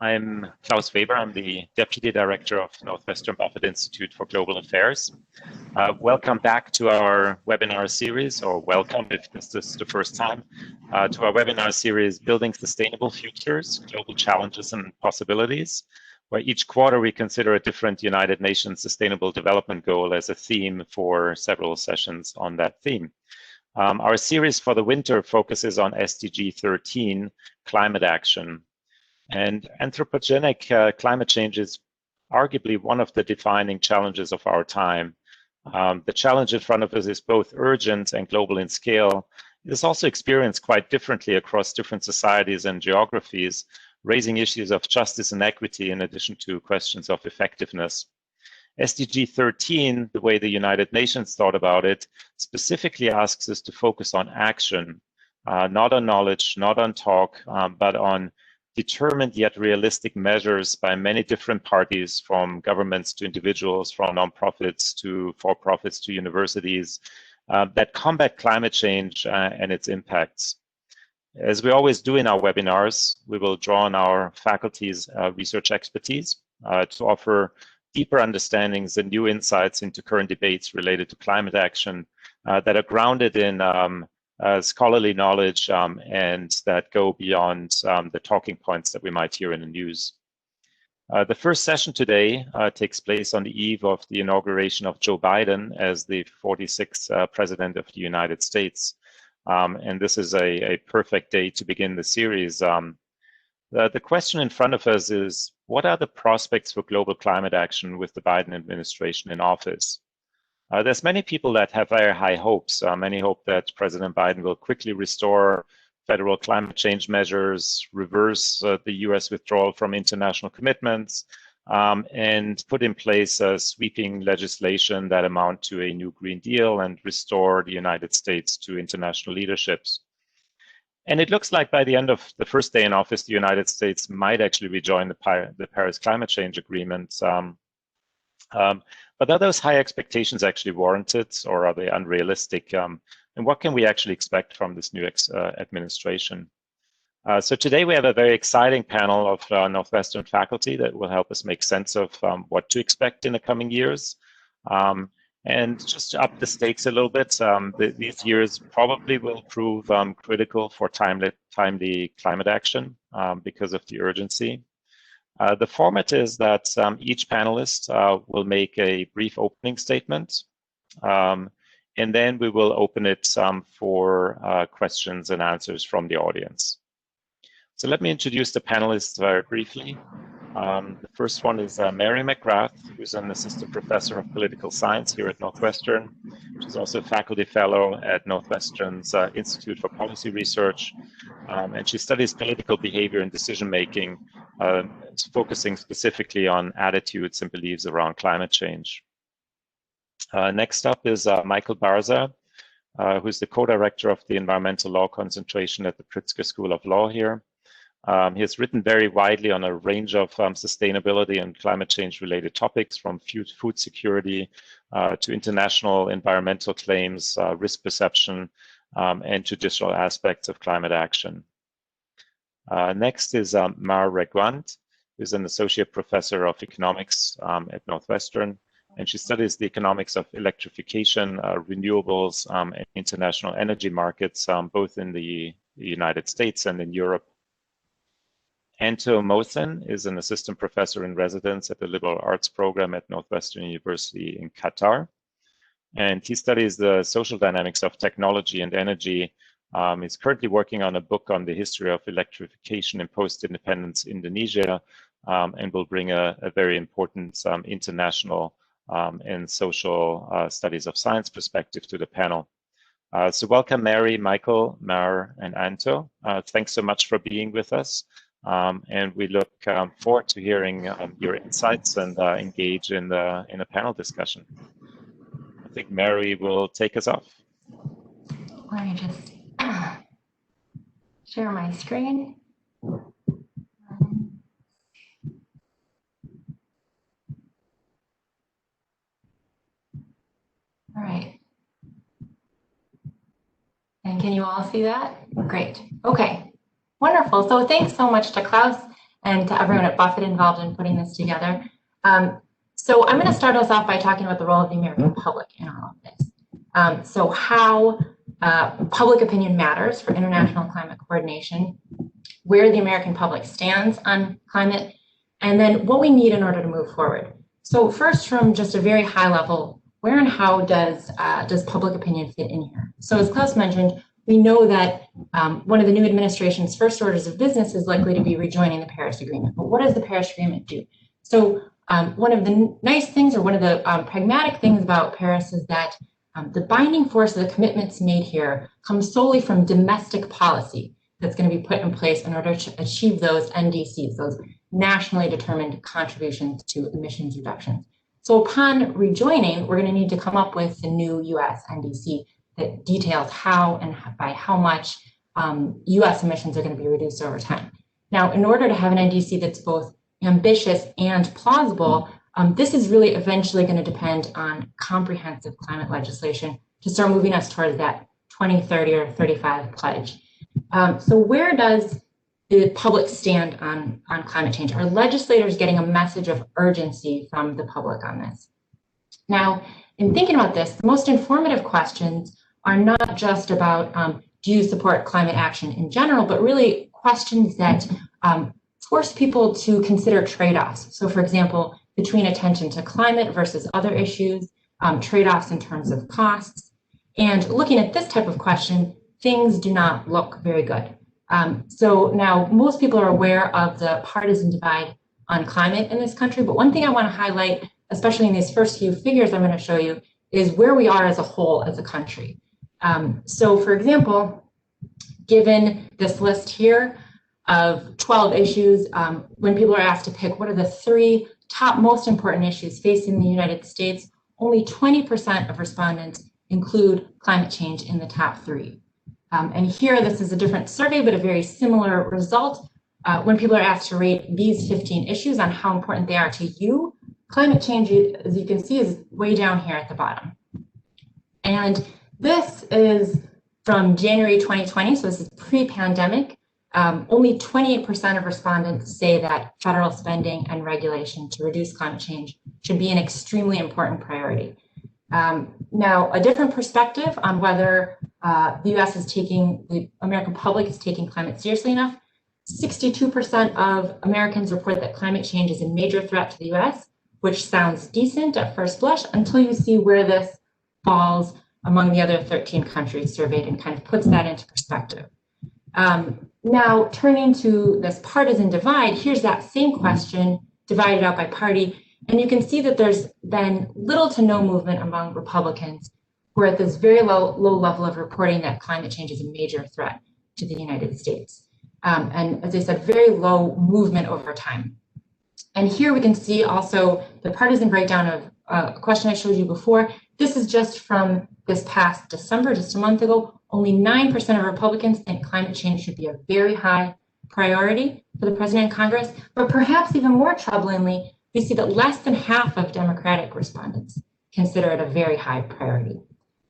I'm Klaus Weber. I'm the Deputy Director of Northwestern Buffett Institute for Global Affairs. Welcome back to our webinar series, or welcome if this is the first time, to our webinar series, Building Sustainable Futures, Global Challenges and Possibilities, where each quarter we consider a different United Nations Sustainable Development Goal as a theme for several sessions on that theme. Our series for the winter focuses on SDG 13, climate action. And anthropogenic climate change is arguably one of the defining challenges of our time. The challenge in front of us is both urgent and global in scale. It is also experienced quite differently across different societies and geographies, raising issues of justice and equity in addition to questions of effectiveness. SDG 13, the way the United Nations thought about it, specifically asks us to focus on action, not on knowledge, not on talk, but on determined yet realistic measures by many different parties, from governments to individuals, from nonprofits to for-profits to universities, that combat climate change and its impacts. As we always do in our webinars, we will draw on our faculty's research expertise to offer deeper understandings and new insights into current debates related to climate action that are grounded in scholarly knowledge and that go beyond the talking points that we might hear in the news. The first session today takes place on the eve of the inauguration of Joe Biden as the 46th President of the United States. And this is a perfect day to begin the series. The question in front of us is, what are the prospects for global climate action with the Biden administration in office? There's many people that have very high hopes. Many hope that President Biden will quickly restore federal climate change measures, reverse the US withdrawal from international commitments, and put in place a sweeping legislation that amount to a new Green Deal and restore the United States to international leaderships. And it looks like by the end of the first day in office, the United States might actually rejoin the Paris Climate Change Agreement. But are those high expectations actually warranted, or are they unrealistic? And what can we actually expect from this new administration? So today we have a very exciting panel of Northwestern faculty that will help us make sense of what to expect in the coming years. And just to up the stakes a little bit, these years probably will prove critical for timely climate action because of the urgency. The format is that each panelist will make a brief opening statement, and then we will open it for questions and answers from the audience. So let me introduce the panelists very briefly. The first one is Mary McGrath, who's an assistant professor of political science here at Northwestern. She's also a faculty fellow at Northwestern's Institute for Policy Research, and she studies political behavior and decision-making, focusing specifically on attitudes and beliefs around climate change. Next up is Michael Barza, who's the co-director of the Environmental Law Concentration at the Pritzker School of Law here. He has written very widely on a range of sustainability and climate change related topics, from food security to international environmental claims, risk perception, and judicial aspects of climate action. Next is Mar Reguant, who's an associate professor of economics at Northwestern, and she studies the economics of electrification, renewables, and international energy markets, both in the United States and in Europe. Anto Mohsin is an assistant professor in residence at the liberal arts program at Northwestern University in Qatar. And he studies the social dynamics of technology and energy. He's currently working on a book on the history of electrification in post-independence Indonesia, and will bring a very important international and social studies of science perspective to the panel. So welcome, Mary, Michael, Mar, and Anto. Thanks so much for being with us. And we look forward to hearing your insights and engage in a panel discussion. I think Mary will take us off. Let me just share my screen. All right. And can you all see that? Great. Okay. Wonderful. So thanks so much to Klaus and to everyone at Buffett involved in putting this together. So I'm going to start us off by talking about the role of the American public in all of this. So how public opinion matters for international climate coordination, where the American public stands on climate, and then what we need in order to move forward. So first, from just a very high level, where and how does public opinion fit in here? So as Klaus mentioned, we know that one of the new administration's first orders of business is likely to be rejoining the Paris Agreement. But what does the Paris Agreement do? So one of the nice things, or one of the pragmatic things about Paris, is that the binding force of the commitments made here comes solely from domestic policy that's going to be put in place in order to achieve those NDCs, those nationally determined contributions to emissions reductions. So upon rejoining, we're going to need to come up with a new US NDC that details how and by how much US emissions are going to be reduced over time. Now, in order to have an NDC that's both ambitious and plausible, this is really eventually going to depend on comprehensive climate legislation to start moving us towards that 2030 or 35 pledge. So where does the public stand on climate change? Are legislators getting a message of urgency from the public on this? Now, in thinking about this, the most informative questions are not just about do you support climate action in general, but really questions that force people to consider trade-offs. So for example, between attention to climate versus other issues, trade-offs in terms of costs. And looking at this type of question, things do not look very good. So now most people are aware of the partisan divide on climate in this country, but one thing I want to highlight, especially in these first few figures I'm going to show you, is where we are as a whole as a country. So for example, given this list here of 12 issues, when people are asked to pick what are the 3 top most important issues facing the United States, only 20% of respondents include climate change in the top 3. And here, this is a different survey, but a very similar result. When people are asked to rate these 15 issues on how important they are to you, climate change, as you can see, is way down here at the bottom. And this is from January 2020, so this is pre-pandemic. Only 28% of respondents say that federal spending and regulation to reduce climate change should be an extremely important priority. Now, a different perspective on whether the American public is taking climate seriously enough. 62% of Americans report that climate change is a major threat to the US, which sounds decent at first blush until you see where this falls among the other 13 countries surveyed and kind of puts that into perspective. Now, turning to this partisan divide, here's that same question divided out by party. And you can see that there's been little to no movement among Republicans who are at this very low level of reporting that climate change is a major threat to the United States. And as I said, very low movement over time. And here we can see also the partisan breakdown of a question I showed you before. This is just from this past December, just a month ago. Only 9% of Republicans think climate change should be a very high priority for the president and Congress. But perhaps even more troublingly, we see that less than half of Democratic respondents consider it a very high priority.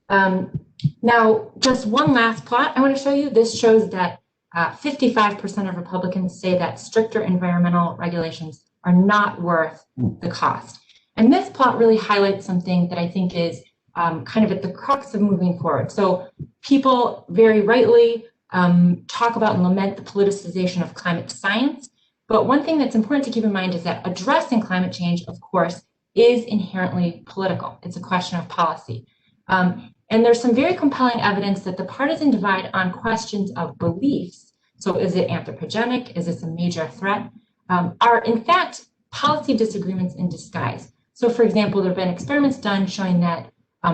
Now, just one last plot I want to show you. This shows that 55% of Republicans say that stricter environmental regulations are not worth the cost. And this plot really highlights something that I think is kind of at the crux of moving forward. So people very rightly talk about and lament the politicization of climate science. But one thing that's important to keep in mind is that addressing climate change, of course, is inherently political. It's a question of policy. And there's some very compelling evidence that the partisan divide on questions of beliefs, so is it anthropogenic, is this a major threat, are in fact policy disagreements in disguise. So for example, there have been experiments done showing that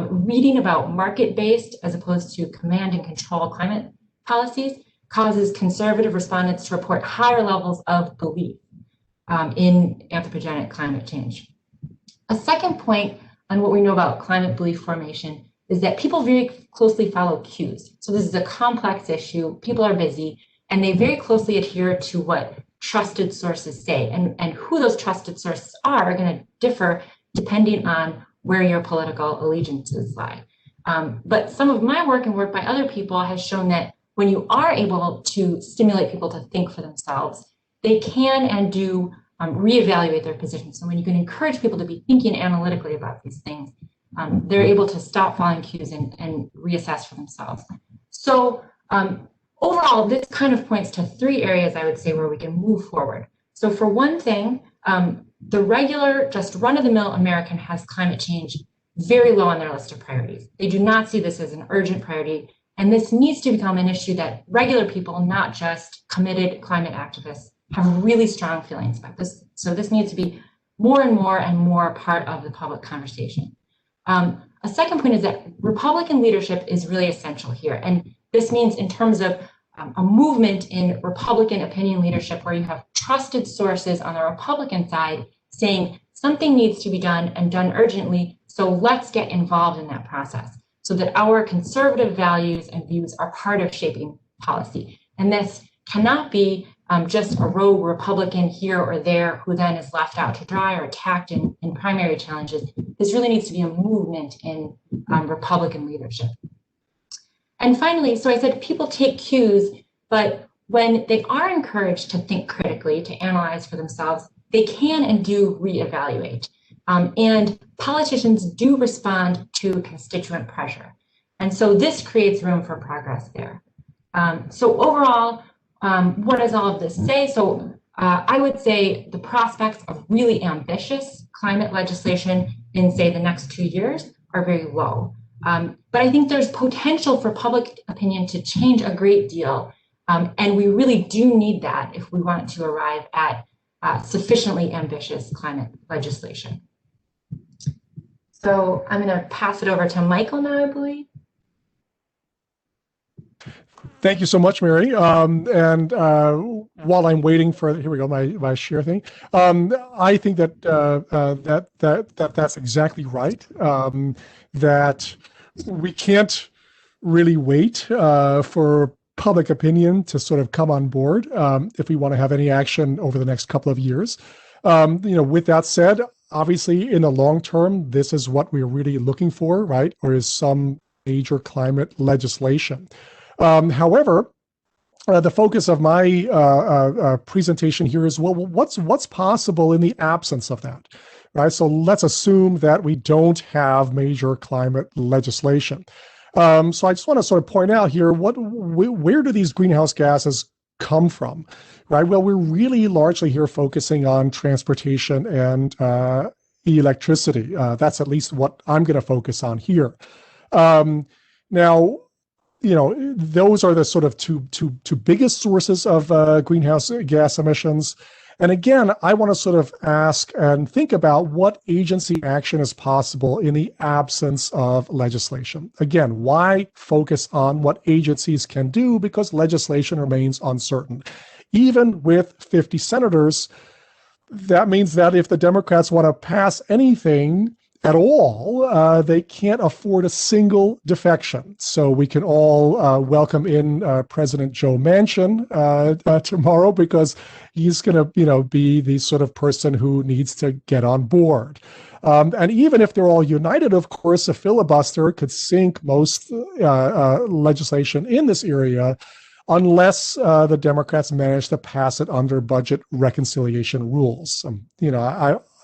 reading about market-based as opposed to command and control climate policies causes conservative respondents to report higher levels of belief in anthropogenic climate change. A second point on what we know about climate belief formation is that people very closely follow cues. So this is a complex issue, people are busy, and they very closely adhere to what trusted sources say. And who those trusted sources are going to differ depending on where your political allegiances lie. But some of my work and work by other people has shown that when you are able to stimulate people to think for themselves, they can and do reevaluate their position. So when you can encourage people to be thinking analytically about these things, they're able to stop following cues and reassess for themselves. So overall, this kind of points to 3 areas, I would say, where we can move forward. So for one thing, the regular, just run-of-the-mill American has climate change very low on their list of priorities. They do not see this as an urgent priority, and this needs to become an issue that regular people, not just committed climate activists, have really strong feelings about this. So this needs to be more and more part of the public conversation. A second point is that Republican leadership is really essential here. And this means in terms of a movement in Republican opinion leadership where you have trusted sources on the Republican side saying something needs to be done and done urgently, so let's get involved in that process so that our conservative values and views are part of shaping policy. And this cannot be just a rogue Republican here or there who then is left out to dry or attacked in primary challenges. This really needs to be a movement in Republican leadership. And finally, so I said people take cues, but when they are encouraged to think critically, to analyze for themselves, they can and do reevaluate. And politicians do respond to constituent pressure. And so this creates room for progress there. So overall, what does all of this say? So I would say the prospects of really ambitious climate legislation in, say, the next 2 years are very low. But I think there's potential for public opinion to change a great deal. And we really do need that if we want to arrive at sufficiently ambitious climate legislation. So I'm going to pass it over to Michael now, I believe. Thank you so much, Mary. And while I'm waiting for, here we go, my share thing. I think that that's exactly right. That we can't really wait for public opinion to sort of come on board if we want to have any action over the next couple of years. With that said, obviously in the long term, this is what we're really looking for, right? Or is some major climate legislation. However, the focus of my presentation here is, well, what's possible in the absence of that, right? So let's assume that we don't have major climate legislation. So I just want to sort of point out here, where do these greenhouse gases come from, right? Well, we're really largely here focusing on transportation and electricity. That's at least what I'm going to focus on here. Now, those are the sort of two biggest sources of greenhouse gas emissions. And again, I want to sort of ask and think about what agency action is possible in the absence of legislation. Again, why focus on what agencies can do? Because legislation remains uncertain. Even with 50 senators, that means that if the Democrats want to pass anything at all, they can't afford a single defection. So we can all welcome in President Joe Manchin tomorrow, because he's going to be the sort of person who needs to get on board. And even if they're all united, of course, a filibuster could sink most legislation in this area, unless the Democrats manage to pass it under budget reconciliation rules.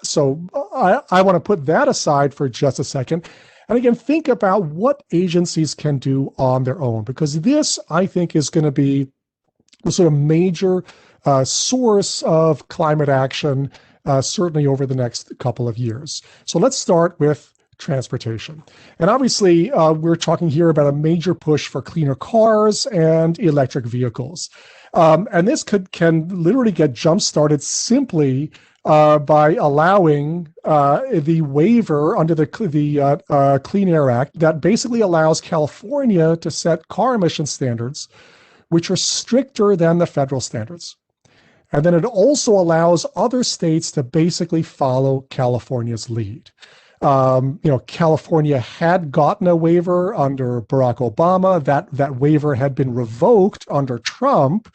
So I want to put that aside for just a second. And again, think about what agencies can do on their own, because this, I think, is going to be the sort of major source of climate action, certainly over the next couple of years. So let's start with transportation. And obviously, we're talking here about a major push for cleaner cars and electric vehicles. And this can literally get jump-started simply by allowing the waiver under the Clean Air Act that basically allows California to set car emission standards which are stricter than the federal standards. And then it also allows other states to basically follow California's lead. California had gotten a waiver under Barack Obama. That waiver had been revoked under Trump.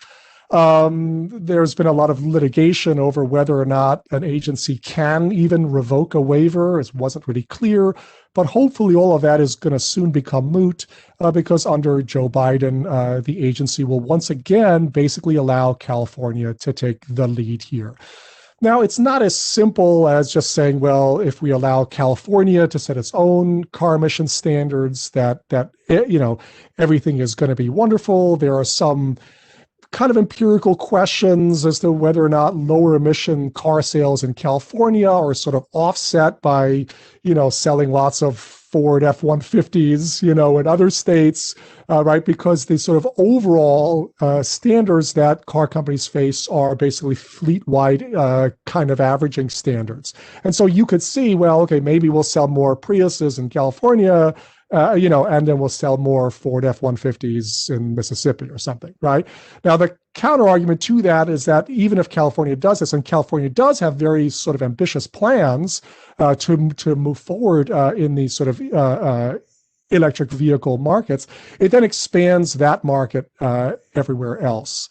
There's been a lot of litigation over whether or not an agency can even revoke a waiver. It wasn't really clear, but hopefully all of that is going to soon become moot because under Joe Biden, the agency will once again basically allow California to take the lead here. Now, it's not as simple as just saying, well, if we allow California to set its own car emission standards, that everything is going to be wonderful. There are some kind of empirical questions as to whether or not lower emission car sales in California are sort of offset by, selling lots of Ford F-150s, in other states, right? Because the sort of overall standards that car companies face are basically fleet-wide kind of averaging standards. And so you could see, well, okay, maybe we'll sell more Priuses in California, and then we'll sell more Ford F-150s in Mississippi or something, right? Now, the counter argument to that is that even if California does this, and California does have very sort of ambitious plans to move forward in these sort of electric vehicle markets, it then expands that market everywhere else.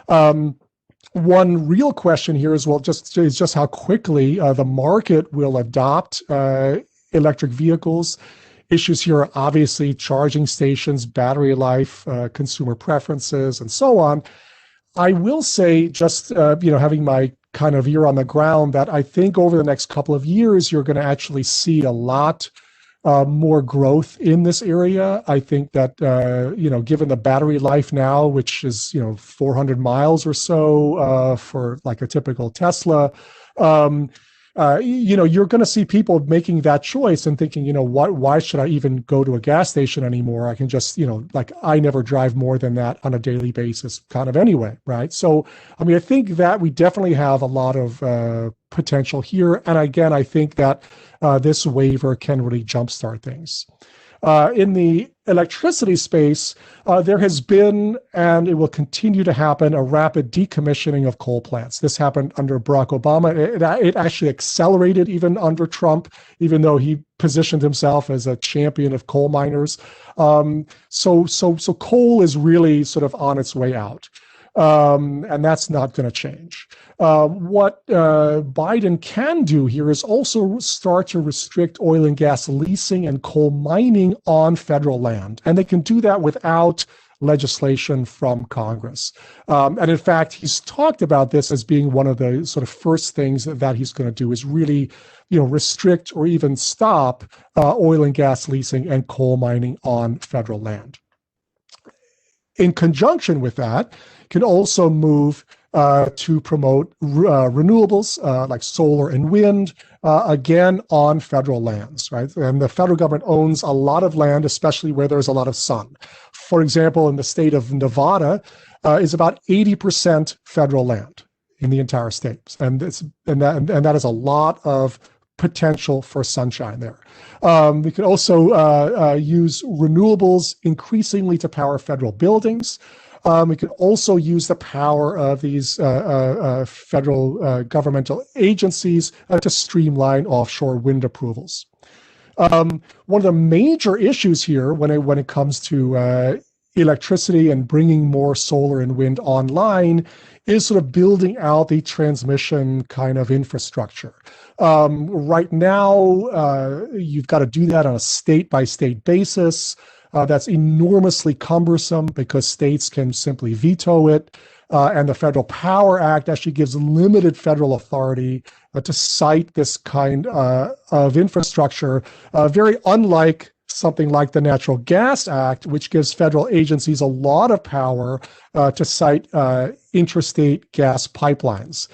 One real question here is, well, just how quickly the market will adopt electric vehicles. Issues here are obviously charging stations, battery life, consumer preferences, and so on. I will say, just having my kind of ear on the ground, that I think over the next couple of years, you're going to actually see a lot more growth in this area. I think that, given the battery life now, which is, 400 miles or so for like a typical Tesla, you're going to see people making that choice and thinking, why should I even go to a gas station anymore? I can just, I never drive more than that on a daily basis kind of anyway, right? So, I think that we definitely have a lot of potential here. And again, I think that this waiver can really jumpstart things. In the electricity space, there has been, and it will continue to happen, a rapid decommissioning of coal plants. This happened under Barack Obama. It actually accelerated even under Trump, even though he positioned himself as a champion of coal miners. So coal is really sort of on its way out. And that's not going to change. What Biden can do here is also start to restrict oil and gas leasing and coal mining on federal land. And they can do that without legislation from Congress. And in fact, he's talked about this as being one of the sort of first things that he's going to do is really, restrict or even stop oil and gas leasing and coal mining on federal land. In conjunction with that, can also move to promote renewables like solar and wind, again, on federal lands, right? And the federal government owns a lot of land, especially where there's a lot of sun. For example, in the state of Nevada, is about 80% federal land in the entire state. And that is a lot of potential for sunshine there. We could also use renewables increasingly to power federal buildings. We could also use the power of these federal governmental agencies to streamline offshore wind approvals. One of the major issues here when it comes to electricity and bringing more solar and wind online is sort of building out the transmission kind of infrastructure. Right now, you've got to do that on a state-by-state basis. That's enormously cumbersome because states can simply veto it. And the Federal Power Act actually gives limited federal authority to cite this kind of infrastructure, very unlike something like the Natural Gas Act, which gives federal agencies a lot of power to cite interstate gas pipelines.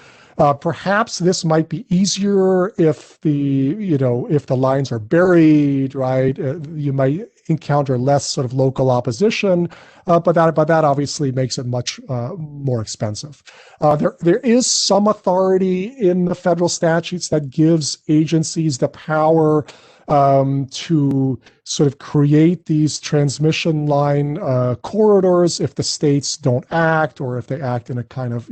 Perhaps this might be easier if the lines are buried, right? You might encounter less sort of local opposition, but that obviously makes it much more expensive. There is some authority in the federal statutes that gives agencies the power to sort of create these transmission line corridors if the states don't act or if they act in a kind of,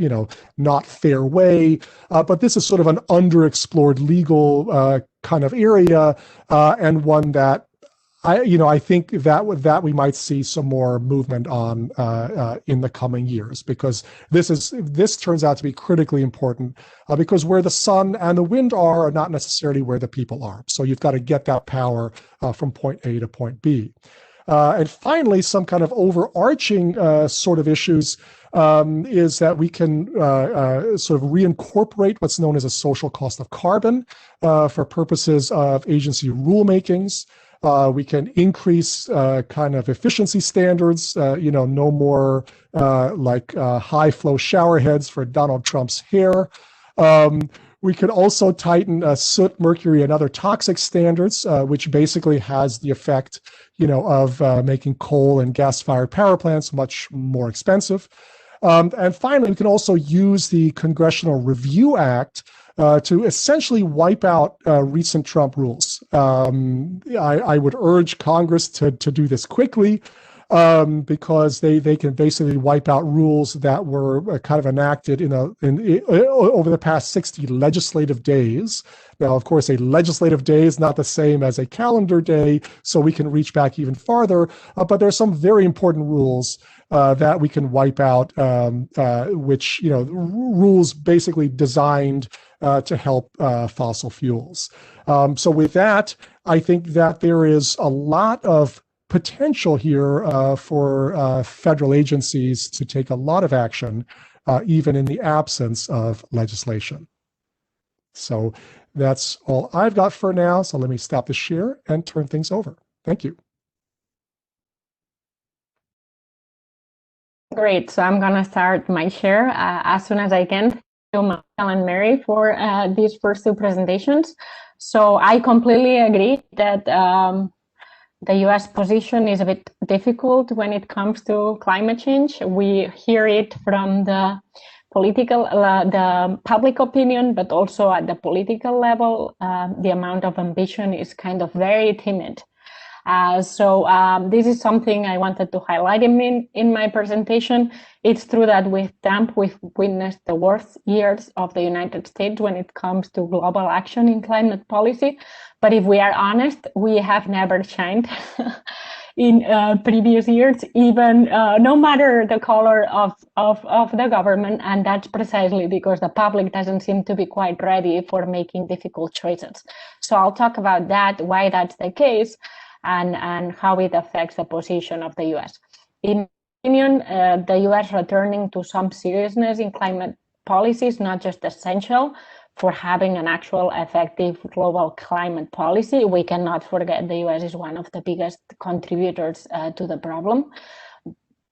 not fair way. But this is sort of an underexplored legal kind of area and one that I think that we might see some more movement on in the coming years, because this turns out to be critically important, because where the sun and the wind are not necessarily where the people are. So you've got to get that power from point A to point B. And finally, some kind of overarching sort of issues is that we can sort of reincorporate what's known as a social cost of carbon for purposes of agency rulemakings. We can increase kind of efficiency standards, no more like high flow shower heads for Donald Trump's hair. We could also tighten soot, mercury, and other toxic standards, which basically has the effect, of making coal and gas-fired power plants much more expensive. And finally, we can also use the Congressional Review Act to essentially wipe out recent Trump rules. I would urge Congress to do this quickly, because they can basically wipe out rules that were kind of enacted over the past 60 legislative days. Now, of course, a legislative day is not the same as a calendar day, so we can reach back even farther. But there are some very important rules that we can wipe out, which, rules basically designed to help fossil fuels. So with that, I think that there is a lot of potential here for federal agencies to take a lot of action, even in the absence of legislation. So that's all I've got for now. So let me stop the share and turn things over. Thank you. Great. So I'm going to start my share as soon as I can. Thank you, Michael and Mary, for these first two presentations. So I completely agree that the U.S. position is a bit difficult when it comes to climate change. We hear it from the the public opinion, but also at the political level, the amount of ambition is kind of very timid. So this is something I wanted to highlight in my presentation. It's true that with Trump, we've witnessed the worst years of the United States when it comes to global action in climate policy. But if we are honest, we have never shined in previous years, even no matter the color of the government. And that's precisely because the public doesn't seem to be quite ready for making difficult choices. So I'll talk about that, why that's the case, and how it affects the position of the US. In my opinion, the US returning to some seriousness in climate policy is not just essential for having an actual effective global climate policy. We cannot forget the US is one of the biggest contributors to the problem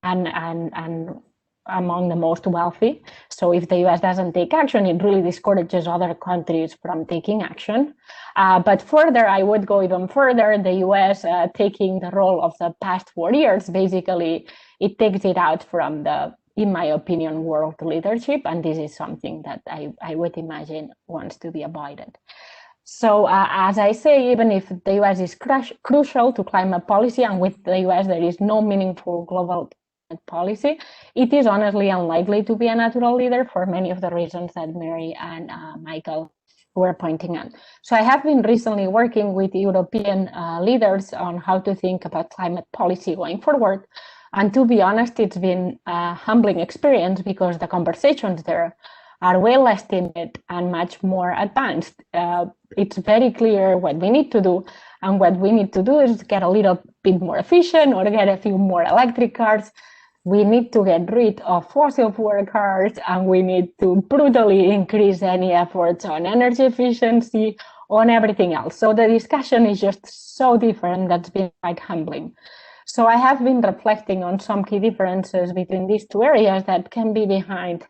and among the most wealthy. So if the US doesn't take action, it really discourages other countries from taking action. But further, I would go even further. The US taking the role of the past 4 years, basically, it takes it out from the, in my opinion, world leadership. And this is something that I would imagine wants to be avoided. So as I say, even if the US is crucial to climate policy, and with the US there is no meaningful global policy, it is honestly unlikely to be a natural leader for many of the reasons that Mary and Michael were pointing out. So I have been recently working with European leaders on how to think about climate policy going forward. And to be honest, it's been a humbling experience because the conversations there are way less timid and much more advanced. It's very clear what we need to do. And what we need to do is get a little bit more efficient or get a few more electric cars. We need to get rid of fossil fuel cars, and we need to brutally increase any efforts on energy efficiency, on everything else. So the discussion is just so different. That's been quite humbling. So I have been reflecting on some key differences between these two areas that can be behind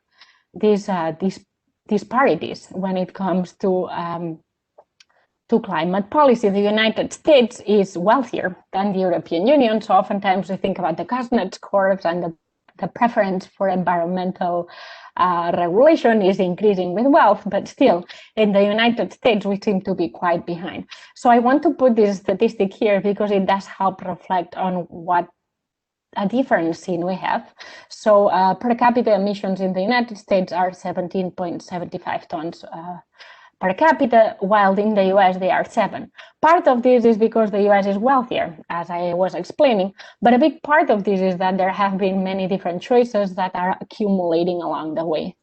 these disparities when it comes to climate policy. The United States is wealthier than the European Union. So oftentimes we think about the Kuznets curves and the preference for environmental regulation is increasing with wealth, but still in the United States, we seem to be quite behind. So I want to put this statistic here because it does help reflect on what a different scene we have. So per capita emissions in the United States are 17.75 tons per capita, while in the US they are 7. Part of this is because the US is wealthier, as I was explaining, but a big part of this is that there have been many different choices that are accumulating along the way.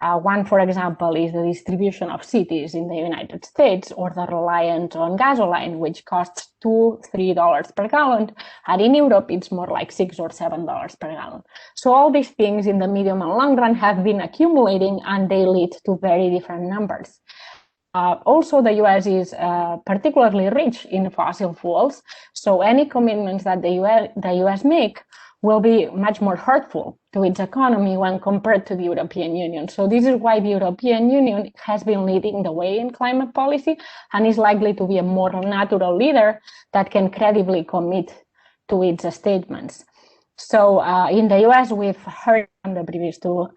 One, for example, is the distribution of cities in the United States, or the reliance on gasoline, which costs $2, $3 per gallon. And in Europe, it's more like $6 or $7 per gallon. So all these things in the medium and long run have been accumulating, and they lead to very different numbers. Also, the US is particularly rich in fossil fuels. So any commitments that the US make will be much more hurtful to its economy when compared to the European Union. So this is why the European Union has been leading the way in climate policy and is likely to be a more natural leader that can credibly commit to its statements. So in the US, we've heard from the previous two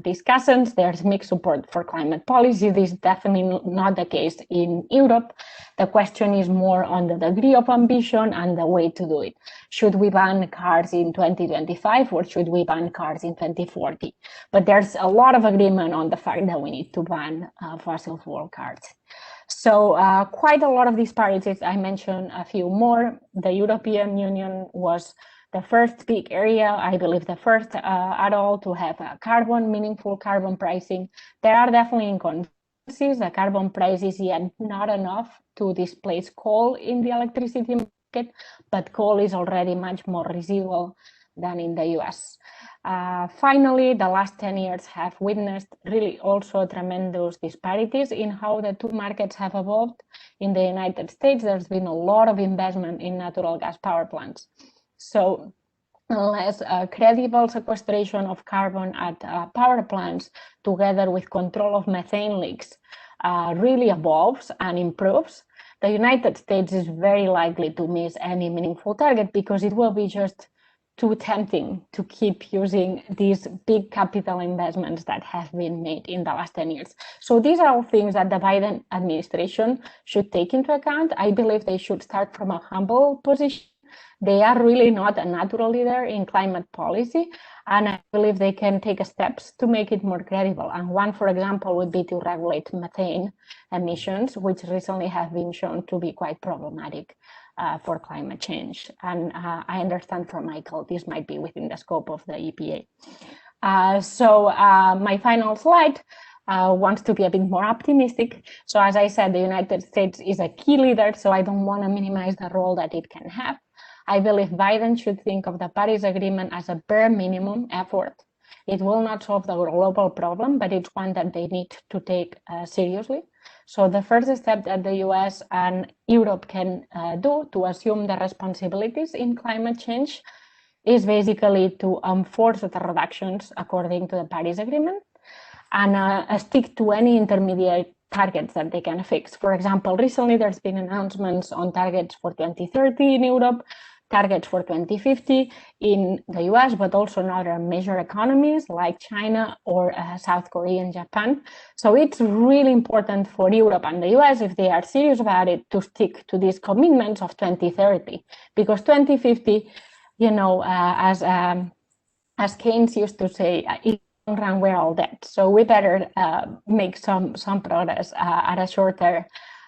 discussants, there's mixed support for climate policy. This is definitely not the case in Europe. The question is more on the degree of ambition and the way to do it. Should we ban cars in 2025 or should we ban cars in 2040? But there's a lot of agreement on the fact that we need to ban fossil fuel cars. So quite a lot of disparities. I mentioned a few more. The European Union was the first big area, I believe the first at all, to have a meaningful carbon pricing. There are definitely inconsistencies. The carbon price is yet not enough to displace coal in the electricity market, but coal is already much more residual than in the US. Finally, the last 10 years have witnessed really also tremendous disparities in how the two markets have evolved. In the United States, there's been a lot of investment in natural gas power plants. So unless credible sequestration of carbon at power plants, together with control of methane leaks, really evolves and improves, the United States is very likely to miss any meaningful target because it will be just too tempting to keep using these big capital investments that have been made in the last 10 years. So these are all things that the Biden administration should take into account. I believe they should start from a humble position. They are really not a natural leader in climate policy, and I believe they can take steps to make it more credible. And one, for example, would be to regulate methane emissions, which recently have been shown to be quite problematic for climate change. And I understand from Michael, this might be within the scope of the EPA. So my final slide wants to be a bit more optimistic. So as I said, the United States is a key leader, so I don't want to minimize the role that it can have. I believe Biden should think of the Paris Agreement as a bare minimum effort. It will not solve the global problem, but it's one that they need to take seriously. So the first step that the US and Europe can do to assume the responsibilities in climate change is basically to enforce the reductions according to the Paris Agreement and stick to any intermediate targets that they can fix. For example, recently there's been announcements on targets for 2030 in Europe, targets for 2050 in the US, but also in other major economies like China or South Korea and Japan. So it's really important for Europe and the US, if they are serious about it, to stick to these commitments of 2030, because 2050, you know, as Keynes used to say, in the long run we're all dead. So we better make some progress at a shorter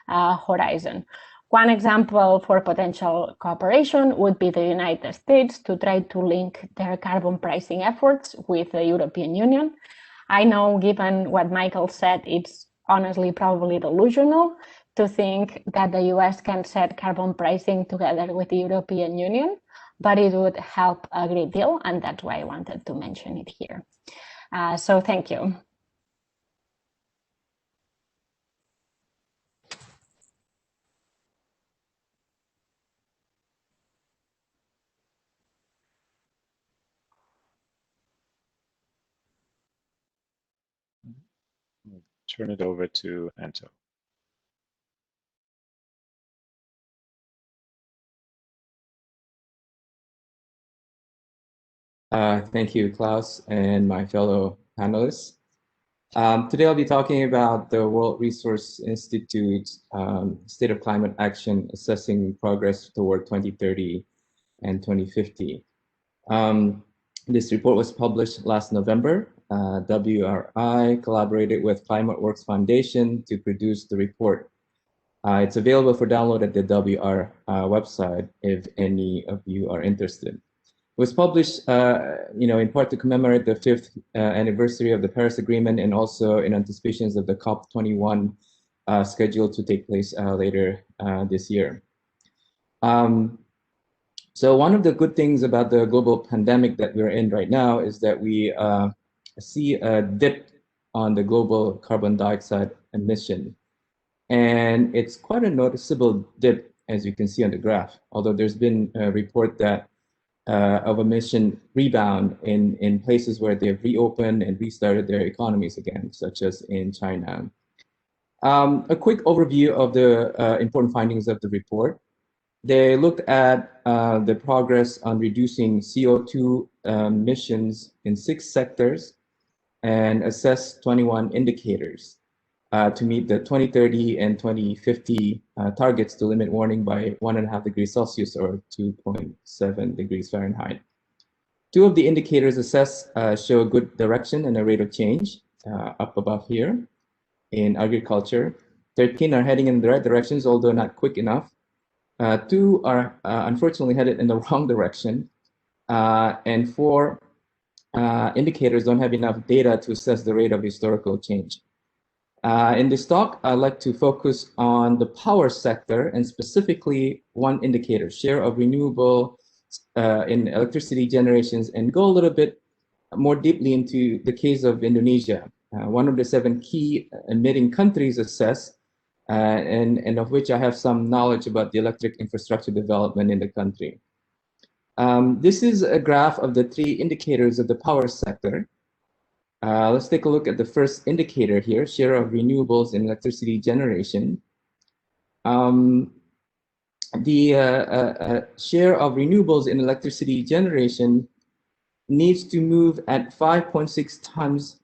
horizon. One example for potential cooperation would be the United States to try to link their carbon pricing efforts with the European Union. I know, given what Michael said, it's honestly probably delusional to think that the US can set carbon pricing together with the European Union, but it would help a great deal, and that's why I wanted to mention it here. So thank you. Turn it over to Anto. Thank you, Klaus, and my fellow panelists. Today I'll be talking about the World Resource Institute's State of Climate Action Assessing Progress Toward 2030 and 2050. This report was published last November, WRI collaborated with ClimateWorks Foundation to produce the report. It's available for download at the WR website if any of you are interested. It was published, in part to commemorate the 5th anniversary of the Paris Agreement and also in anticipations of the COP21 scheduled to take place later this year. So one of the good things about the global pandemic that we're in right now is that we see a dip on the global carbon dioxide emission. And it's quite a noticeable dip, as you can see on the graph, although there's been a report that of emission rebound in places where they've reopened and restarted their economies again, such as in China. A quick overview of the important findings of the report. They looked at the progress on reducing CO2 emissions in 6 sectors and assessed 21 indicators to meet the 2030 and 2050 targets to limit warming by 1.5 degrees Celsius or 2.7 degrees Fahrenheit. 2 of the indicators assessed show a good direction and a rate of change up above here in agriculture. 13 are heading in the right directions, although not quick enough. 2 are unfortunately headed in the wrong direction. And 4 indicators don't have enough data to assess the rate of historical change. In this talk, I'd like to focus on the power sector and specifically one indicator, share of renewable in electricity generations, and go a little bit more deeply into the case of Indonesia, one of the 7 key emitting countries assessed, and of which I have some knowledge about the electric infrastructure development in the country. This is a graph of the 3 indicators of the power sector. Let's take a look at the first indicator here, share of renewables in electricity generation. The share of renewables in electricity generation needs to move at 5.6 times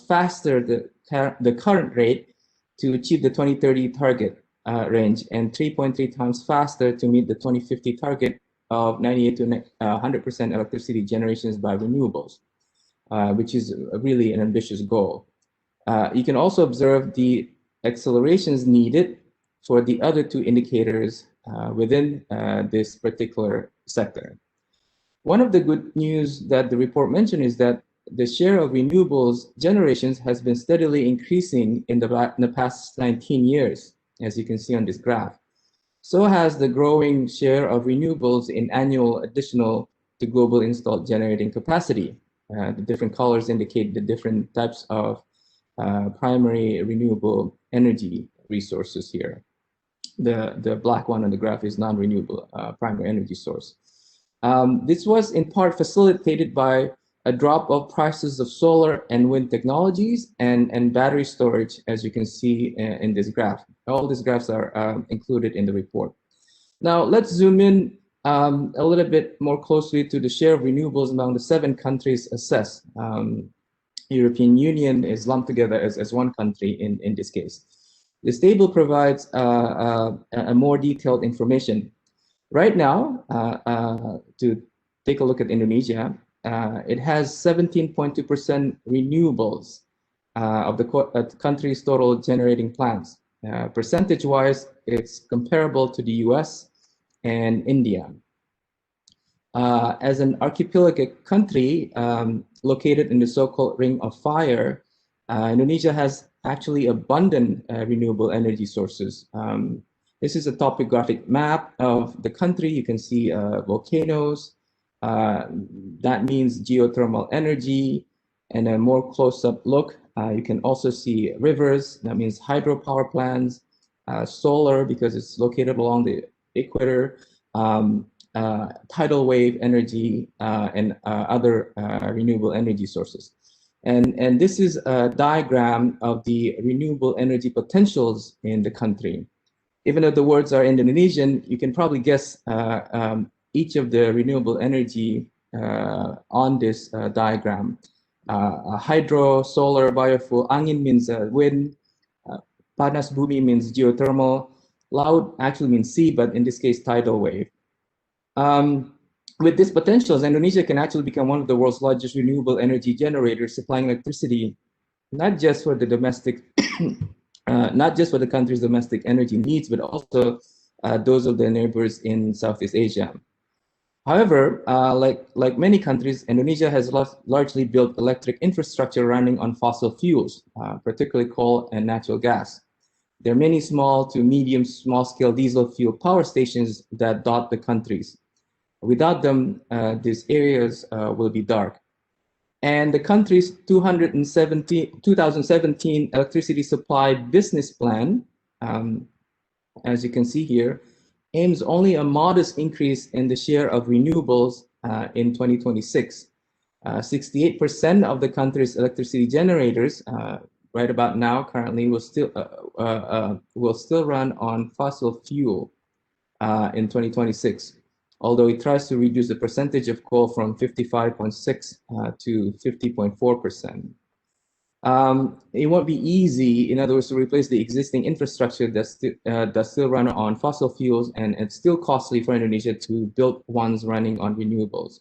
faster the current rate to achieve the 2030 target range, and 3.3 times faster to meet the 2050 target of 98 to 100% electricity generations by renewables, which is really an ambitious goal. You can also observe the accelerations needed for the other 2 indicators within this particular sector. One of the good news that the report mentioned is that the share of renewables generations has been steadily increasing in the past 19 years, as you can see on this graph. So has the growing share of renewables in annual additional to global installed generating capacity. The different colors indicate the different types of primary renewable energy resources here. The black one on the graph is non-renewable primary energy source. This was in part facilitated by a drop of prices of solar and wind technologies and battery storage, as you can see in this graph. All these graphs are included in the report. Now let's zoom in a little bit more closely to the share of renewables among the 7 countries assessed. European Union is lumped together as one country in this case. This table provides a more detailed information. Right now, to take a look at Indonesia, it has 17.2% renewables of the country's total generating plants. Percentage-wise, it's comparable to the US and India. As an archipelagic country located in the so-called Ring of Fire, Indonesia has actually abundant renewable energy sources. This is a topographic map of the country. You can see volcanoes. That means geothermal energy. And a more close-up look, you can also see rivers. That means hydropower plants, solar because it's located along the equator, tidal wave energy, and other renewable energy sources. And this is a diagram of the renewable energy potentials in the country. Even though the words are in Indonesian, you can probably guess each of the renewable energy on this diagram. Hydro, solar, biofuel, angin means wind, panas bumi means geothermal, laut actually means sea, but in this case, tidal wave. with these potentials, Indonesia can actually become one of the world's largest renewable energy generators, supplying electricity not just for the domestic, not just for the country's domestic energy needs, but also those of the neighbors in Southeast Asia. However, like many countries, Indonesia has largely built electric infrastructure running on fossil fuels, particularly coal and natural gas. There are many small to medium small-scale diesel fuel power stations that dot the countries. Without them, these areas will be dark. And the country's 2017 electricity supply business plan, as you can see here, aims only a modest increase in the share of renewables in 2026. 68% of the country's electricity generators right about now currently will still run on fossil fuel in 2026. Although it tries to reduce the percentage of coal from 55.6 to 50.4%. It won't be easy, in other words, to replace the existing infrastructure that's still run on fossil fuels, and it's still costly for Indonesia to build ones running on renewables.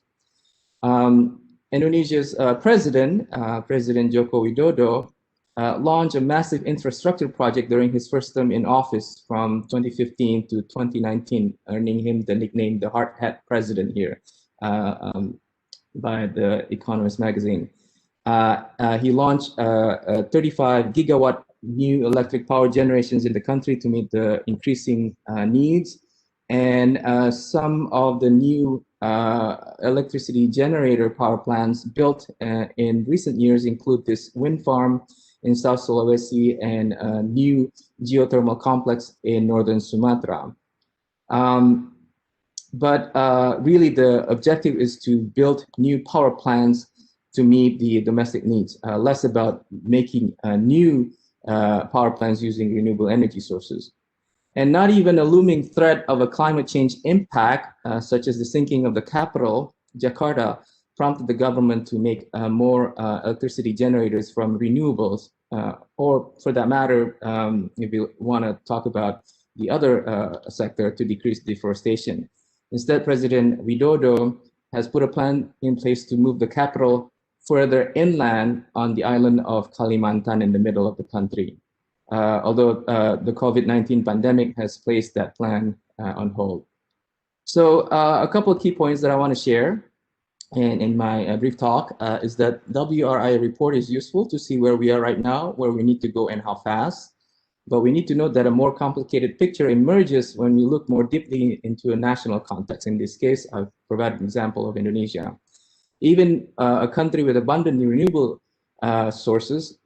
Indonesia's President Joko Widodo, launched a massive infrastructure project during his first term in office from 2015 to 2019, earning him the nickname the Hard Hat President here by the Economist magazine. He launched 35 gigawatt new electric power generations in the country to meet the increasing needs. And some of the new electricity generator power plants built in recent years include this wind farm in South Sulawesi and a new geothermal complex in northern Sumatra. But really the objective is to build new power plants to meet the domestic needs, less about making new power plants using renewable energy sources. And not even a looming threat of a climate change impact, such as the sinking of the capital, Jakarta, prompted the government to make more electricity generators from renewables, or for that matter, if you want to talk about the other sector, to decrease deforestation. Instead, President Widodo has put a plan in place to move the capital further inland on the island of Kalimantan in the middle of the country. Although the COVID-19 pandemic has placed that plan on hold. So a couple of key points that I want to share in my brief talk is that WRI report is useful to see where we are right now, where we need to go and how fast. But we need to note that a more complicated picture emerges when we look more deeply into a national context. In this case, I've provided an example of Indonesia. Even a country with abundant renewable sources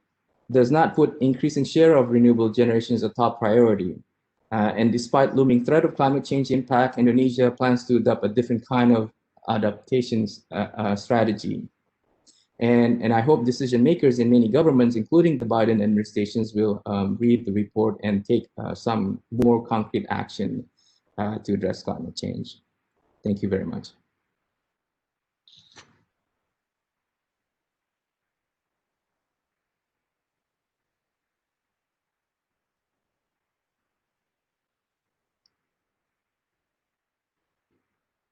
does not put increasing share of renewable generation as a top priority. And despite looming threat of climate change impact, Indonesia plans to adopt a different kind of adaptations strategy. And I hope decision makers in many governments, including the Biden administrations, will read the report and take some more concrete action to address climate change. Thank you very much.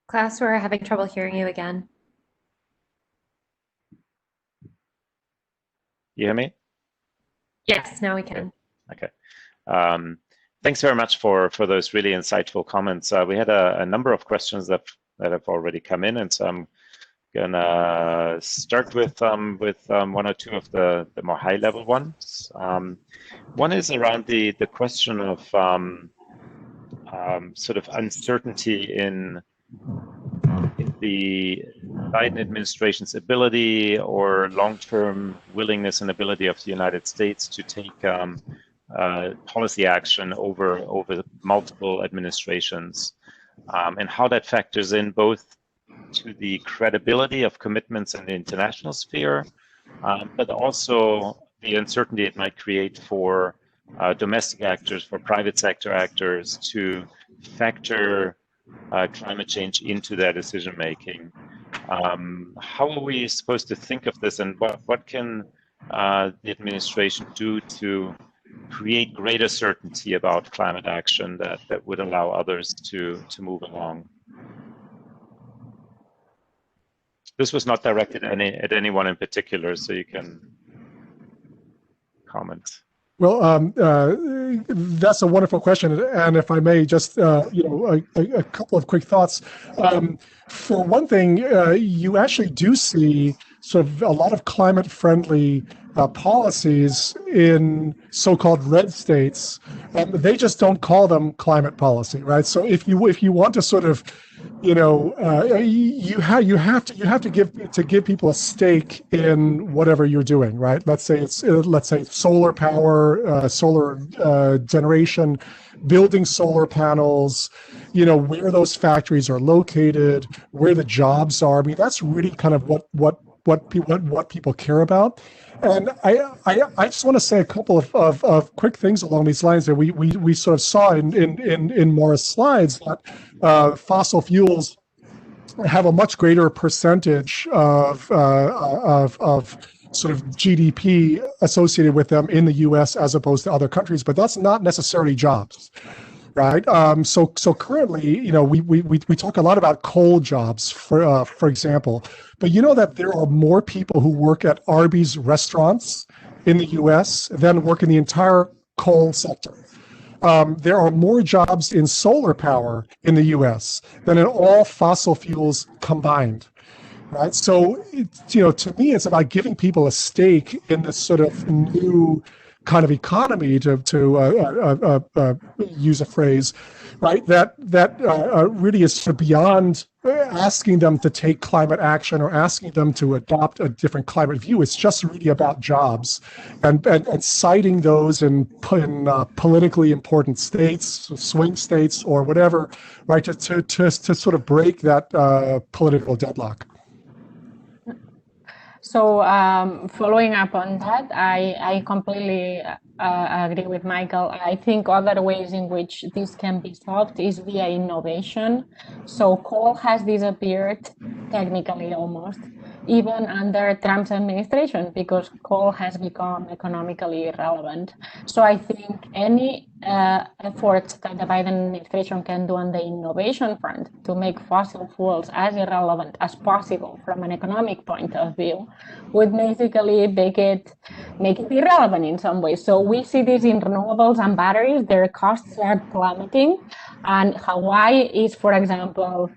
Klaus, we're having trouble hearing you again. You hear me? Yes, now we can. Okay. Thanks very much for those really insightful comments. We had a number of questions that have already come in, and so I'm gonna start with one or two of the more high-level ones. One is around the question of sort of uncertainty in the Biden administration's ability or long-term willingness and ability of the United States to take policy action over multiple administrations, and how that factors in both to the credibility of commitments in the international sphere, but also the uncertainty it might create for domestic actors, for private sector actors to factor climate change into their decision making. How are we supposed to think of this, and what can the administration do to create greater certainty about climate action that would allow others to move along? This was not directed at anyone in particular, so you can comment. Well, that's a wonderful question, and if I may, just a couple of quick thoughts. For one thing, you actually do see sort of a lot of climate-friendly policies in so-called red states. They just don't call them climate policy, right? So if you want to sort of, you have to give people a stake in whatever you're doing, right? Let's say it's solar power, solar generation, building solar panels, where those factories are located, where the jobs are. I mean, that's really kind of what people care about. And I just want to say a couple of quick things along these lines that we sort of saw in Maura's slides, that fossil fuels have a much greater percentage of sort of GDP associated with them in the U.S. as opposed to other countries, but that's not necessarily jobs. Right. So currently, we talk a lot about coal jobs, for example, but you know that there are more people who work at Arby's restaurants in the U.S. than work in the entire coal sector. There are more jobs in solar power in the U.S. than in all fossil fuels combined. Right. So, to me, it's about giving people a stake in this sort of new kind of economy, to use a phrase, right? That really is sort of beyond asking them to take climate action or asking them to adopt a different climate view. It's just really about jobs and citing those in politically important states, swing states, or whatever, right? To sort of break that political deadlock. So following up on that, I completely agree with Michael. I think other ways in which this can be solved is via innovation. So coal has disappeared, technically almost, even under Trump's administration, because coal has become economically irrelevant. So I think any efforts that the Biden administration can do on the innovation front to make fossil fuels as irrelevant as possible from an economic point of view would basically make it irrelevant in some ways. So we see this in renewables and batteries. Their costs are plummeting, and Hawaii is, for example,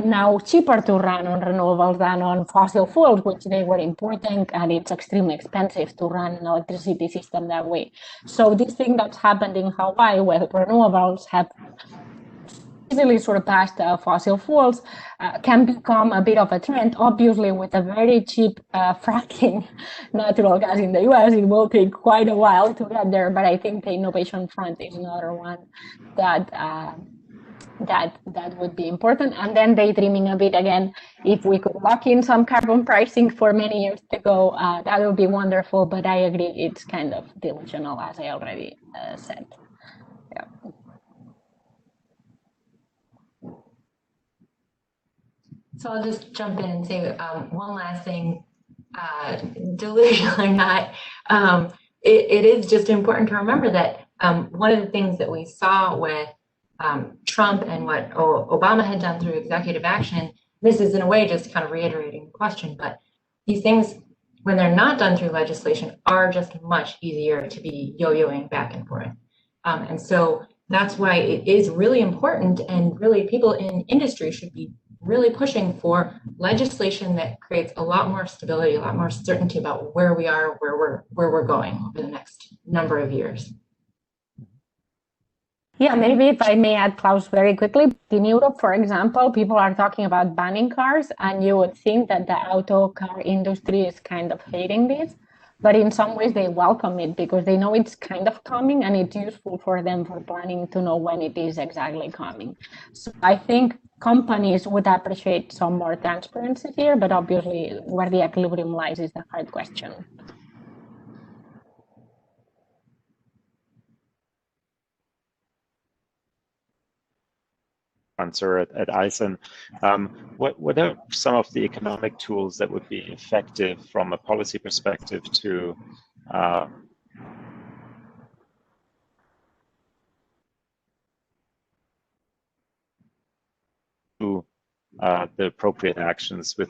now cheaper to run on renewables than on fossil fuels, which they were importing, and it's extremely expensive to run an electricity system that way. So this thing that's happened in Hawaii, where renewables have easily surpassed fossil fuels, can become a bit of a trend. Obviously, with a very cheap fracking natural gas in the US, it will take quite a while to get there, but I think the innovation front is another one that would be important. And then daydreaming a bit again, if we could lock in some carbon pricing for many years to go, that would be wonderful. But I agree, it's kind of delusional, as I already said. Yeah. So I'll just jump in and say one last thing, delusional or not, it is just important to remember that one of the things that we saw with Trump and what Obama had done through executive action, this is in a way just kind of reiterating the question, but these things, when they're not done through legislation, are just much easier to be yo-yoing back and forth. And so that's why it is really important, and really people in industry should be really pushing for legislation that creates a lot more stability, a lot more certainty about where we are, where we're going over the next number of years. Yeah, maybe if I may add, Klaus, very quickly. In Europe, for example, people are talking about banning cars, and you would think that the auto car industry is kind of hating this, but in some ways they welcome it because they know it's kind of coming, and it's useful for them for planning to know when it is exactly coming. So I think companies would appreciate some more transparency here, but obviously where the equilibrium lies is the hard question. Answer at ISON. What are some of the economic tools that would be effective from a policy perspective to the appropriate actions with.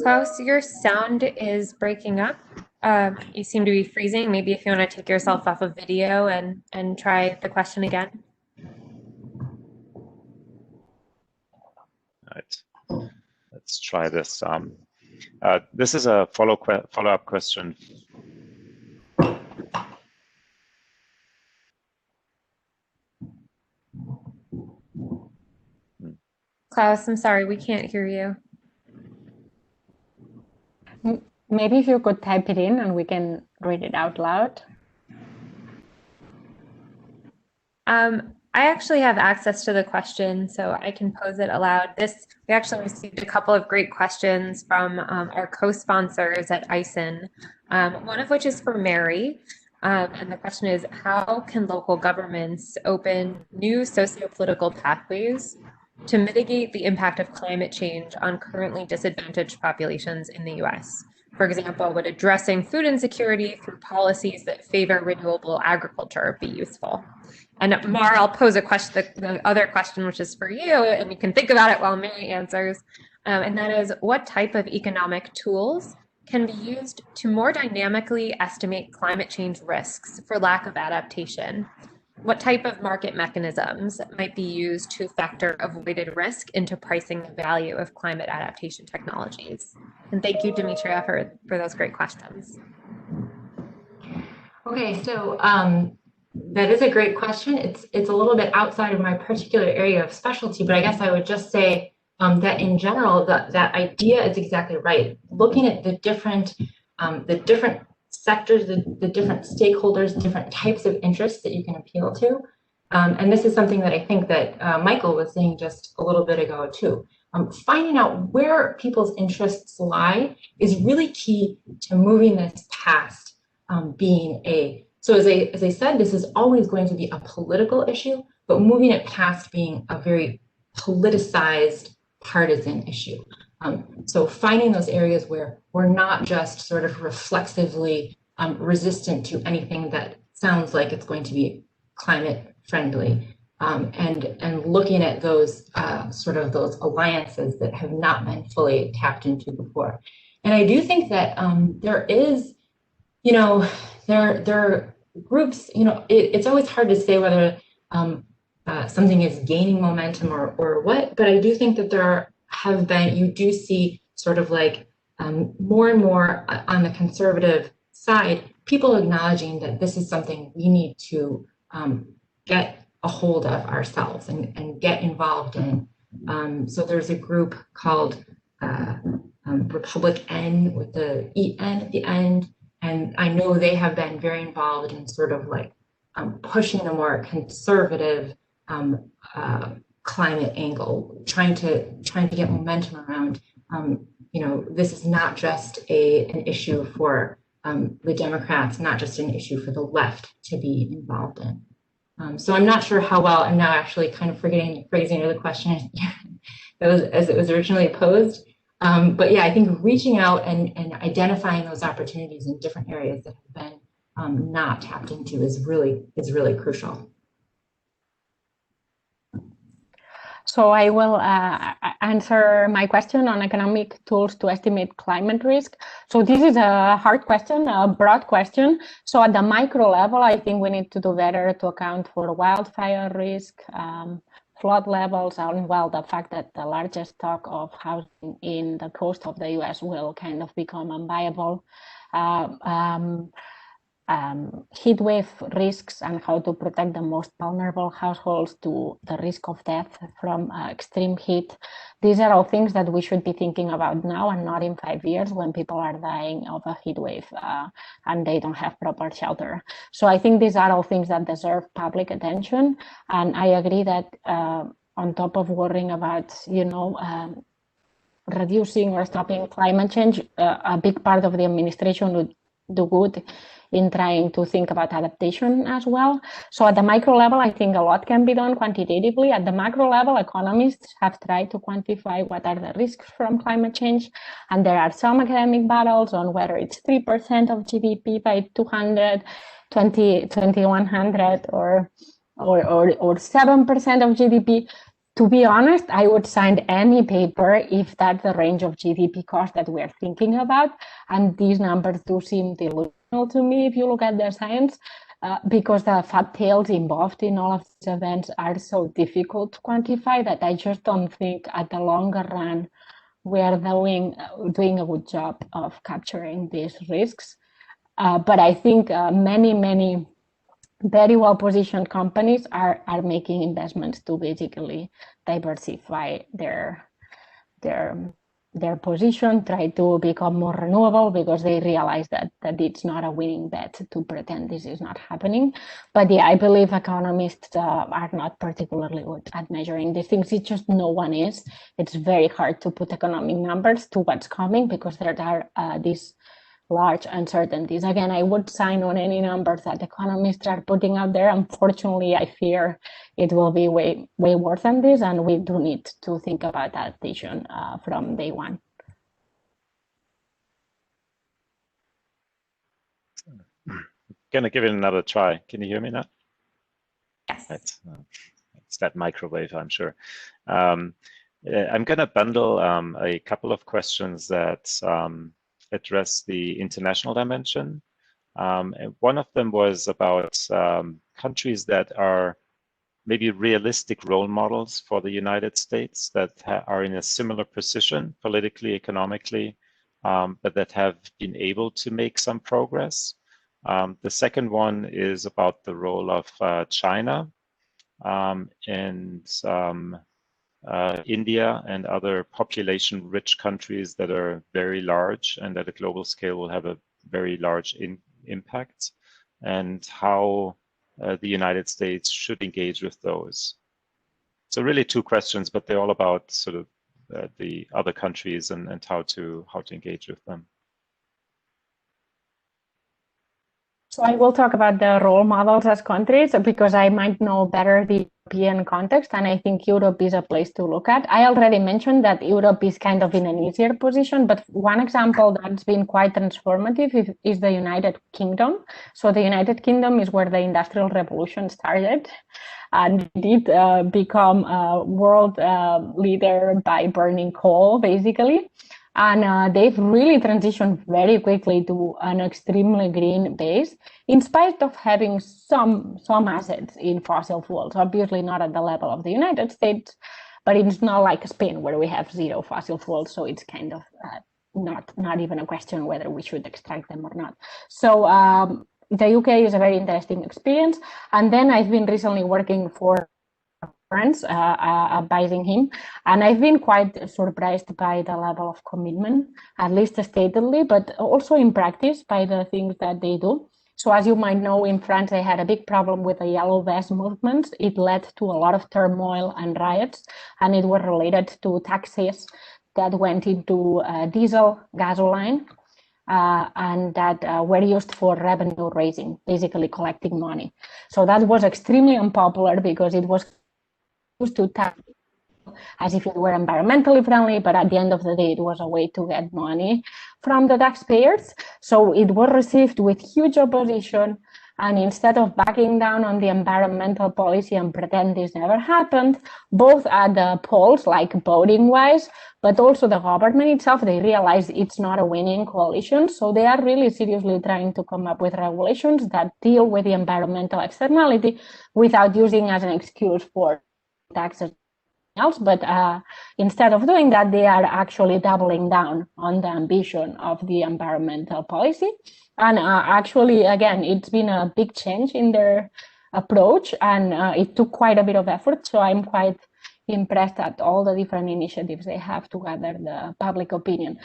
Klaus, your sound is breaking up. You seem to be freezing. Maybe if you want to take yourself off of video and try the question again. All right, let's try this. This is a follow-up question. Klaus, I'm sorry, we can't hear you. Maybe if you could type it in and we can read it out loud. I actually have access to the question, so I can pose it aloud. We actually received a couple of great questions from our co-sponsors at ISIN, one of which is for Mary. And the question is, how can local governments open new socio-political pathways to mitigate the impact of climate change on currently disadvantaged populations in the US? For example, would addressing food insecurity through policies that favor renewable agriculture be useful? And Mar, I'll pose a question, the other question, which is for you, and you can think about it while Mary answers. And that is, what type of economic tools can be used to more dynamically estimate climate change risks for lack of adaptation? What type of market mechanisms might be used to factor avoided risk into pricing the value of climate adaptation technologies? And thank you, Demetria, for those great questions. Okay, so that is a great question. It's a little bit outside of my particular area of specialty, but I guess I would just say that in general, that idea is exactly right. Looking at the different sectors, the different stakeholders, different types of interests that you can appeal to. And this is something that I think that Michael was saying just a little bit ago too. Finding out where people's interests lie is really key to moving this past being so as I said, this is always going to be a political issue, but moving it past being a very politicized partisan issue. So finding those areas where we're not just sort of reflexively resistant to anything that sounds like it's going to be climate friendly, and looking at those those alliances that have not been fully tapped into before. And I do think that there is, there are groups, it's always hard to say whether something is gaining momentum or what, but I do think that you do see sort of like more and more on the conservative side, people acknowledging that this is something we need to get a hold of ourselves and get involved in. So there's a group called Republic N with the EN at the end. And I know they have been very involved in sort of like pushing a more conservative climate angle, trying to get momentum around. This is not just an issue for the Democrats, not just an issue for the left to be involved in. So I'm not sure how well, I'm now actually kind of forgetting the phrasing of the question as it was originally posed. But yeah, I think reaching out and identifying those opportunities in different areas that have been not tapped into is really crucial. So I will answer my question on economic tools to estimate climate risk. So this is a hard question, a broad question. So at the micro level, I think we need to do better to account for wildfire risk, flood levels, and the fact that the largest stock of housing in the coast of the US will kind of become unviable. Heat wave risks and how to protect the most vulnerable households to the risk of death from extreme heat. These are all things that we should be thinking about now and not in 5 years when people are dying of a heat wave and they don't have proper shelter. So I think these are all things that deserve public attention. And I agree that on top of worrying about, reducing or stopping climate change, a big part of the administration would do good in trying to think about adaptation as well. So at the micro level, I think a lot can be done quantitatively. At the macro level, economists have tried to quantify what are the risks from climate change. And there are some academic battles on whether it's 3% of GDP by 2100 or or 7% of GDP. To be honest, I would sign any paper if that's the range of GDP cost that we're thinking about. And these numbers do seem delusional to me if you look at the science, because the fat tails involved in all of these events are so difficult to quantify that I just don't think at the longer run we are doing a good job of capturing these risks. But I think many very well-positioned companies are making investments to basically diversify their position, try to become more renewable, because they realize that it's not a winning bet to pretend this is not happening. But yeah, I believe economists are not particularly good at measuring these things. It's just no one is. It's very hard to put economic numbers to what's coming because there are these large uncertainties. Again, I would sign on any numbers that economists are putting out there. Unfortunately, I fear it will be way worse than this, and we do need to think about adaptation from day one. Gonna give it another try. Can you hear me now? Yes. It's that microwave, I'm sure. I'm gonna bundle a couple of questions that address the international dimension. And one of them was about countries that are maybe realistic role models for the United States that are in a similar position politically, economically, but that have been able to make some progress. The second one is about the role of China and India and other population-rich countries that are very large and at a global scale will have a very large impact, and how the United States should engage with those. So really two questions, but they're all about sort of the other countries and how to engage with them. So I will talk about the role models as countries because I might know better the European context, and I think Europe is a place to look at. I already mentioned that Europe is kind of in an easier position, but one example that's been quite transformative is the United Kingdom. So the United Kingdom is where the Industrial Revolution started, and it did become a world leader by burning coal, basically. And they've really transitioned very quickly to an extremely green base, in spite of having some assets in fossil fuels. Obviously not at the level of the United States, but it's not like Spain where we have zero fossil fuels. So it's kind of not even a question whether we should extract them or not. So the UK is a very interesting experience. And then I've been recently working for friends advising him, and I've been quite surprised by the level of commitment, at least statedly, but also in practice by the things that they do. So as you might know, in France, they had a big problem with the yellow vest movement. It led to a lot of turmoil and riots, and it was related to taxes that went into diesel, gasoline, and that were used for revenue raising, basically collecting money. So that was extremely unpopular because it was used to tax as if it were environmentally friendly, but at the end of the day, it was a way to get money from the taxpayers. So it was received with huge opposition. And instead of backing down on the environmental policy and pretend this never happened, both at the polls, like voting wise, but also the government itself, they realize it's not a winning coalition. So they are really seriously trying to come up with regulations that deal with the environmental externality without using as an excuse for taxes else. But instead of doing that, they are actually doubling down on the ambition of the environmental policy. And actually, again, it's been a big change in their approach, and it took quite a bit of effort. So I'm quite impressed at all the different initiatives they have to gather the public opinion.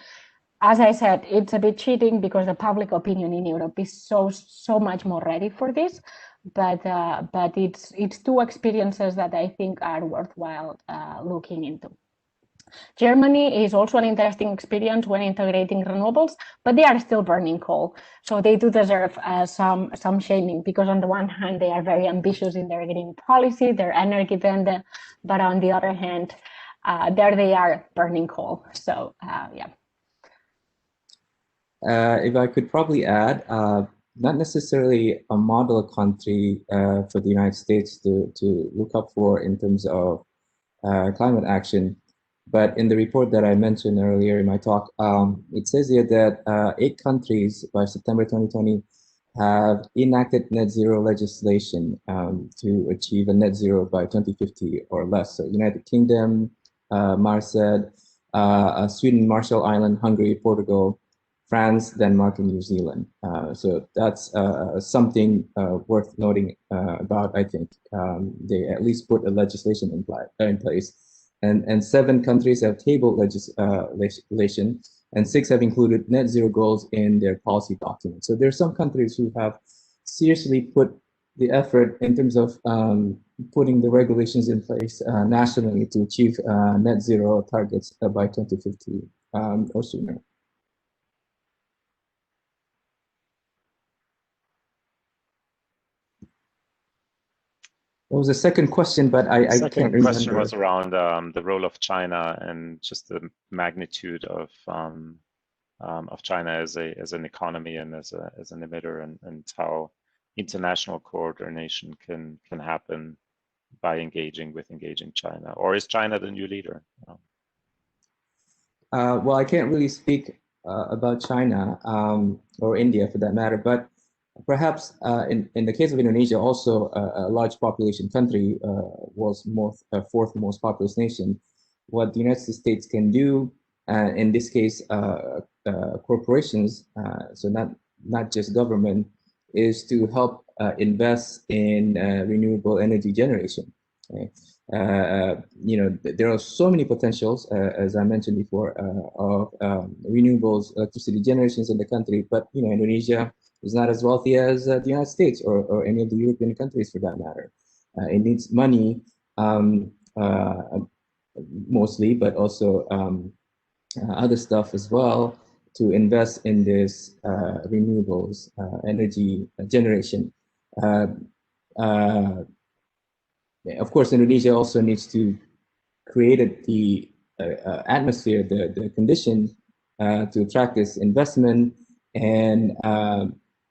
As I said, it's a bit cheating because the public opinion in Europe is so much more ready for this. But it's two experiences that I think are worthwhile looking into. Germany is also an interesting experience when integrating renewables, but they are still burning coal. So they do deserve some shaming because on the one hand, they are very ambitious in their green policy, their energy vendor, but on the other hand, there they are burning coal. So yeah. If I could probably add, not necessarily a model country for the United States to look up for in terms of climate action. But in the report that I mentioned earlier in my talk, it says here that 8 countries by September 2020 have enacted net zero legislation to achieve a net zero by 2050 or less. So United Kingdom, Marsaid, Sweden, Marshall Island, Hungary, Portugal, France, Denmark, and New Zealand. So that's something worth noting about, I think. They at least put a legislation in place. And 7 countries have tabled legislation, and 6 have included net zero goals in their policy documents. So there are some countries who have seriously put the effort in terms of putting the regulations in place nationally to achieve net zero targets by 2050 or sooner. What was the second question? But I can't remember. The question was around the role of China and just the magnitude of China as an economy and as an emitter, and how international coordination can happen by engaging China. Or is China the new leader? Well, I can't really speak about China or India for that matter, but perhaps in the case of Indonesia, also a large population country, was fourth most populous nation. What the United States can do, in this case, corporations, so not just government, is to help invest in renewable energy generation. Okay? There are so many potentials, as I mentioned before, of renewables electricity generations in the country, but Indonesia is not as wealthy as the United States or any of the European countries for that matter. It needs money mostly, but also other stuff as well to invest in this renewables energy generation. Of course, Indonesia also needs to create the atmosphere, the condition to attract this investment and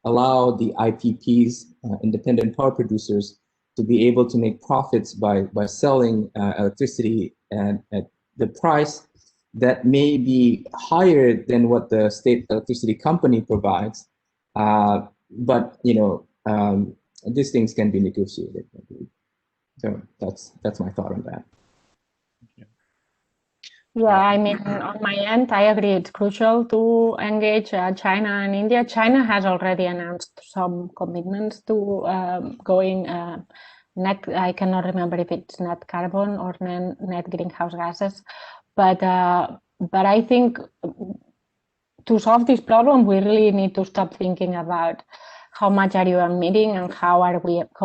allow the IPPs, independent power producers, to be able to make profits by selling electricity at the price that may be higher than what the state electricity company provides. But these things can be negotiated. So that's my thought on that. Yeah, I mean, on my end, I agree it's crucial to engage China and India. China has already announced some commitments to going net, I cannot remember if it's net carbon or net greenhouse gases, but I think to solve this problem, we really need to stop thinking about how much are you emitting and how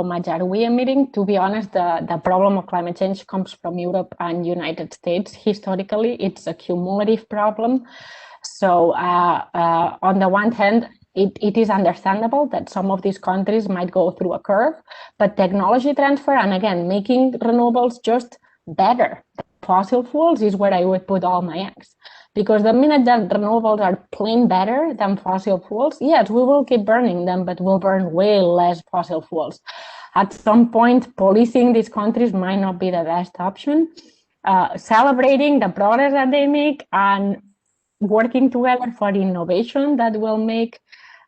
much are we emitting. To be honest, the problem of climate change comes from Europe and United States. Historically, it's a cumulative problem. So on the one hand, it is understandable that some of these countries might go through a curve, but technology transfer and again, making renewables just better than fossil fuels is where I would put all my eggs. Because the minute that renewables are plain better than fossil fuels, yes, we will keep burning them, but we'll burn way less fossil fuels. At some point, policing these countries might not be the best option. Celebrating the progress that they make and working together for innovation that will make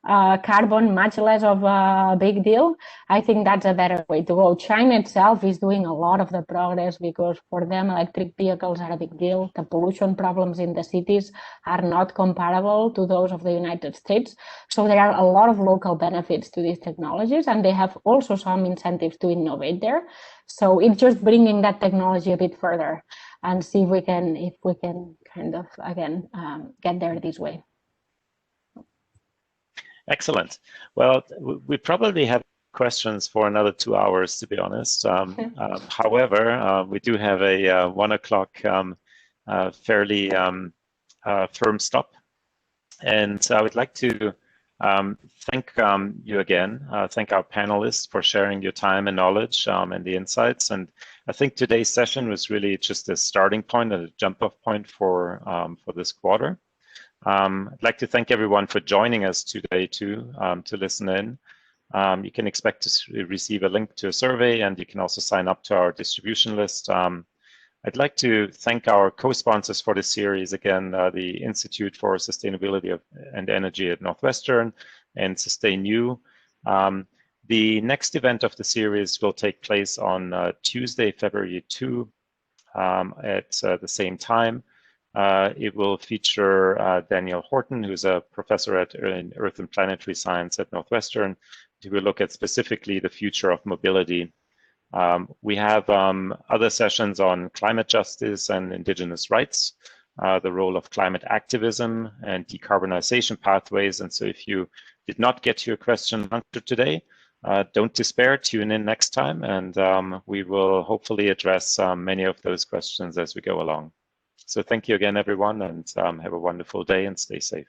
carbon much less of a big deal, I think that's a better way to go. China itself is doing a lot of the progress because for them electric vehicles are a big deal. The pollution problems in the cities are not comparable to those of the United States. So there are a lot of local benefits to these technologies, and they have also some incentives to innovate there. So it's just bringing that technology a bit further and see if we can kind of again get there this way. Excellent. Well, we probably have questions for another 2 hours, to be honest. However, we do have a 1 o'clock fairly firm stop. And I would like to thank you again, thank our panelists for sharing your time and knowledge and the insights. And I think today's session was really just a starting point and a jump-off point for this quarter. I'd like to thank everyone for joining us today too, to listen in. You can expect to receive a link to a survey, and you can also sign up to our distribution list. I'd like to thank our co-sponsors for this series, again, the Institute for Sustainability and Energy at Northwestern and SustainU. The next event of the series will take place on Tuesday, February 2 at the same time. It will feature Daniel Horton, who's a professor in Earth and Planetary Science at Northwestern, who will look at specifically the future of mobility. We have other sessions on climate justice and indigenous rights, the role of climate activism and decarbonization pathways. And so if you did not get your question answered today, don't despair, tune in next time, and we will hopefully address many of those questions as we go along. So thank you again, everyone, and have a wonderful day and stay safe.